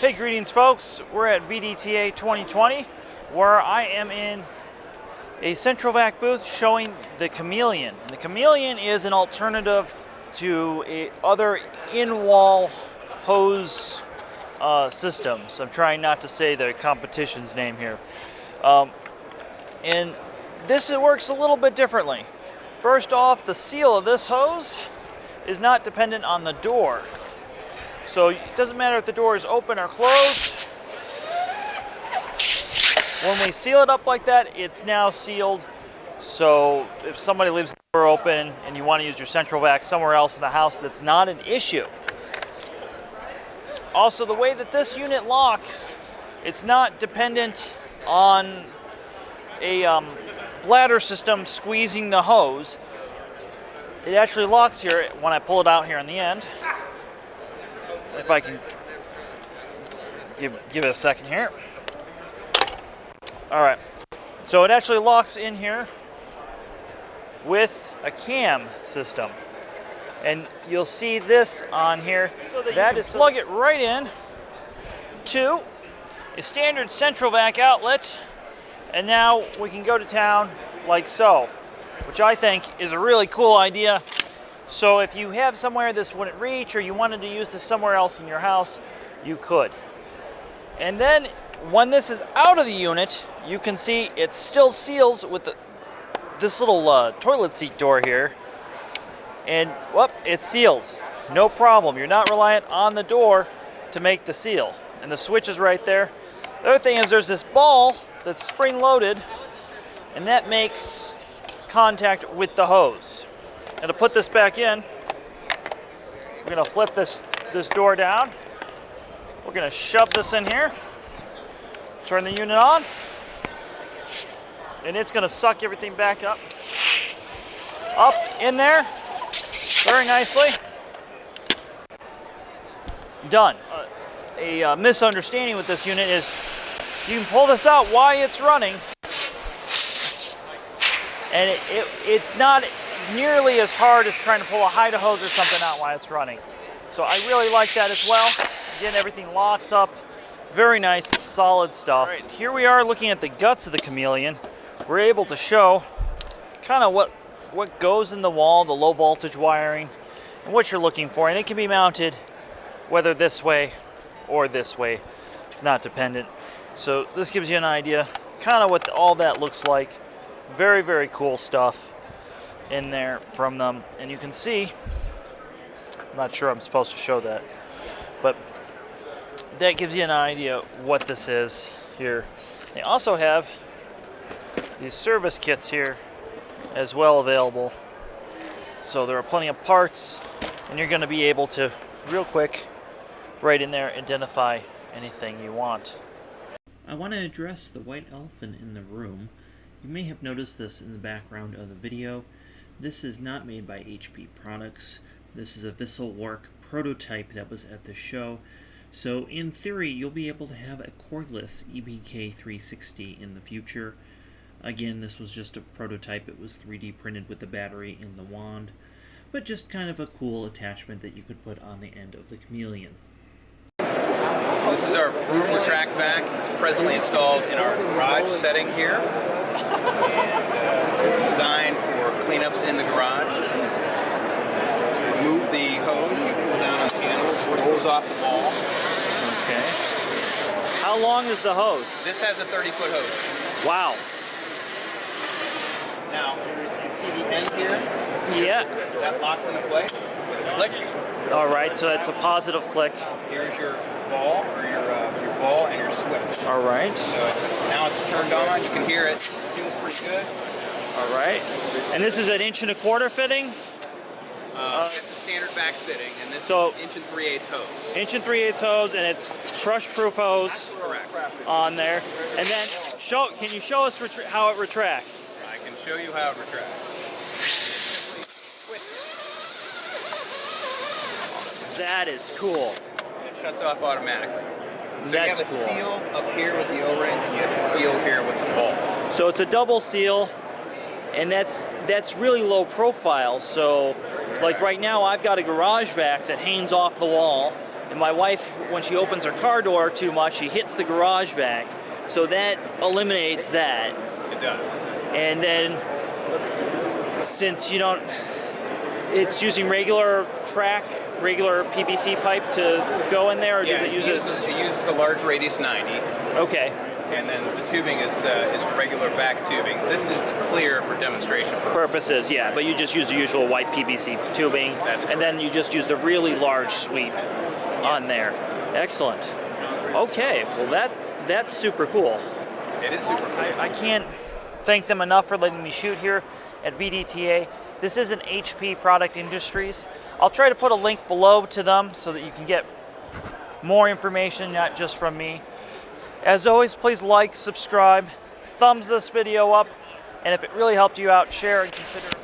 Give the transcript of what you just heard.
Hey, greetings folks. We're at VDTA 2020 where I am in a central vac booth showing the Chameleon. And the Chameleon is an alternative to other in-wall hose systems. I'm trying not to say the competition's name here. And this works a little bit differently. First off, the seal of this hose is not dependent on the door. So it doesn't matter if the door is open or closed. When we seal it up like that, it's now sealed. So if somebody leaves the door open and you want to use your central vac somewhere else in the house, that's not an issue. Also, the way that this unit locks, it's not dependent on a bladder system squeezing the hose. It actually locks here when I pull it out here in the end. If I can give it a second here. All right, so it actually locks in here with a cam system. And you'll see this on here. So that is plug it right in to a standard central vac outlet. And now we can go to town like so, which I think is a really cool idea. So if you have somewhere this wouldn't reach or you wanted to use this somewhere else in your house, you could. And then when this is out of the unit, you can see it still seals with this little toilet seat door here. And whoop, it's sealed. No problem. You're not reliant on the door to make the seal. And the switch is right there. The other thing is there's this ball that's spring-loaded, and that makes contact with the hose. And to put this back in, we're going to flip this door down. We're going to shove this in here, turn the unit on, and it's going to suck everything back up in there very nicely. Done. A misunderstanding with this unit is you can pull this out while it's running, and it's not nearly as hard as trying to pull a hide hose or something out while it's running. So I really like that as well. Again, everything locks up. Very nice, solid stuff. All right, here we are looking at the guts of the Chameleon. We're able to show kind of what goes in the wall, the low voltage wiring, and what you're looking for. And it can be mounted whether this way or this way. It's not dependent. So this gives you an idea kind of what all that looks like. Very, very cool stuff in there from them. And you can see, I'm not sure I'm supposed to show that, but that gives you an idea what this is here. They also have these service kits here as well available. So there are plenty of parts, and you're going to be able to real quick right in there identify anything you want. I want to address the white elephant in the room. You may have noticed this in the background of the video. This is not made by HP products. This is a Visselwerk prototype that was at the show. So in theory, you'll be able to have a cordless EBK360 in the future. Again, this was just a prototype. It was 3D printed with the battery in the wand, but just kind of a cool attachment that you could put on the end of the Chameleon. So this is our fruit retract vac. It's presently installed in our garage setting here. And it's designed for cleanups in the garage. To remove the hose, you pull down on the handle, it rolls off the wall. Okay. How long is the hose? This has a 30-foot hose. Wow. Now, you can see the end here. Yeah. That locks into place with a click. All right, so that's a positive click. Here's your ball, or your ball and your switch. All right. So now it's turned on. You can hear it. It feels pretty good. All right. And this is an 1¼ inch fitting? It's a standard vac fitting, and this is 1 3/8 hose. 1 3/8 hose, and it's crush-proof hose. Correct. On there. And then, can you show us how it retracts? I can show you how it retracts. That is cool. And it shuts off automatically. So That's you have a cool. seal up here with the O-ring, and you have a seal here with the ball. So it's a double seal, and that's really low profile. So like right now I've got a garage vac that hangs off the wall, And my wife, when she opens her car door too much, she hits the garage vac. So that eliminates that. It does. And then, since you don't, it's using regular PVC pipe to go in there, or does it use it uses a large radius 90. Okay. And then the tubing is regular vac tubing. This is clear for demonstration purposes. Yeah, but you just use the usual white PVC tubing. That's correct. And then you just use the really large sweep on there. Excellent. Okay, well that's super cool. It is super cool. I can't thank them enough for letting me shoot here at VDTA. This is an HP Product Industries. I'll try to put a link below to them so that you can get more information, not just from me. As always, please like, subscribe, thumbs this video up, and if it really helped you out, share and consider